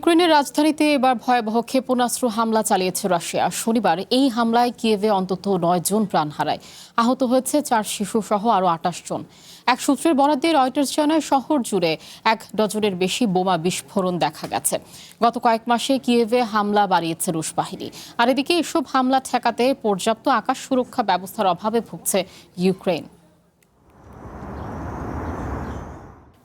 ইউক্রেনের রাজধানীতে এবার ভয়াবহ ক্ষেপণাস্ত্র হামলা চালিয়েছে রাশিয়া। শনিবার এই হামলায় কিয়েভে অন্তত 9 জন প্রাণ হারায়। আহত হয়েছে 4 শিশু সহ আরও 28 জন। এক সূত্রের বরাদ্দে রয়টার্স জানায় শহর জুড়ে 1 ডজনের বেশি বোমা বিস্ফোরণ দেখা গেছে। গত কয়েক মাসে কিয়েভে হামলা বাড়িয়েছে রুশ বাহিনী। আর এদিকে এসব হামলা ঠেকাতে পর্যাপ্ত আকাশ সুরক্ষা ব্যবস্থার অভাবে ভুগছে ইউক্রেন।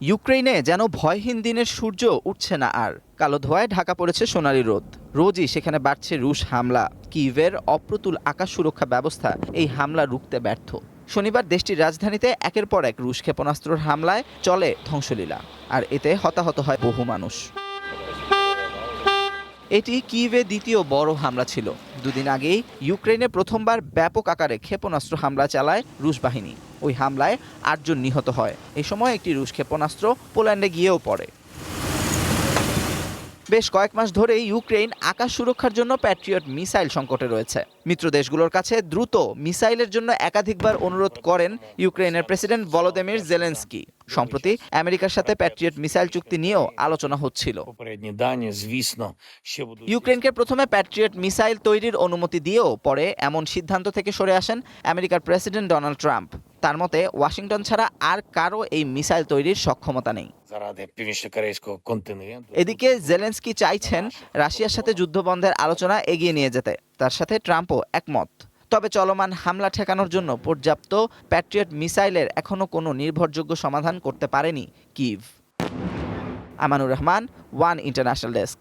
ইউক্রেনে যেন ভয়হীন দিনের সূর্য উঠছে না আর। কালো ধোঁয়ায় ঢাকা পড়েছে সোনালি রোদ। রোজই সেখানে বাড়ছে রুশ হামলা। কিয়েভের অপ্রতুল আকাশ সুরক্ষা ব্যবস্থা এই হামলা রুখতে ব্যর্থ। শনিবার দেশটির রাজধানীতে একের পর এক রুশ ক্ষেপণাস্ত্রের হামলায় চলে ধ্বংসলীলা। আর এতে হতাহত হয় বহু মানুষ। এটি কিয়েভে দ্বিতীয় বড় হামলা ছিল। দুদিন আগেই ইউক্রেনে প্রথমবার ব্যাপক আকারে ক্ষেপণাস্ত্র হামলা চালায় রুশ বাহিনী। ওই হামলায় 8 জন নিহত হয়। এ সময় একটি রুশ ক্ষেপণাস্ত্র পোল্যান্ডে গিয়েও পড়ে। বেশ কয়েক মাস ধরে ইউক্রেন আকাশ সুরক্ষার জন্য প্যাট্রিয়ট মিসাইল সংকটে রয়েছে। মিত্র দেশগুলোর কাছে দ্রুত মিসাইলের জন্য একাধিকবার অনুরোধ করেন ইউক্রেনের প্রেসিডেন্ট ভলোদিমির জেলেনস্কি। সম্প্রতি আমেরিকার সাথে প্যাট্রিয়ট মিসাইল চুক্তি নিয়েও আলোচনা হচ্ছিল। ইউক্রেনকে প্রথমে প্যাট্রিয়ট মিসাইল তৈরির অনুমতি দিয়েও পরে এমন সিদ্ধান্ত থেকে সরে আসেন আমেরিকার প্রেসিডেন্ট ডোনাল্ড ট্রাম্প। তার মতে ওয়াশিংটন ছাড়া আর কারো এই মিসাইল তৈরির সক্ষমতা নেই। এদিকে জেলেনস্কি চাইছেন রাশিয়ার সাথে যুদ্ধবন্ধের আলোচনা এগিয়ে নিয়ে যেতে। তার সাথে ট্রাম্পও একমত। তবে চলমান হামলা ঠেকানোর জন্য পর্যাপ্ত প্যাট্রিয়ট মিসাইলের এখনও কোনো নির্ভরযোগ্য সমাধান করতে পারেনি Kyiv. Amanur Rahman, one international desk.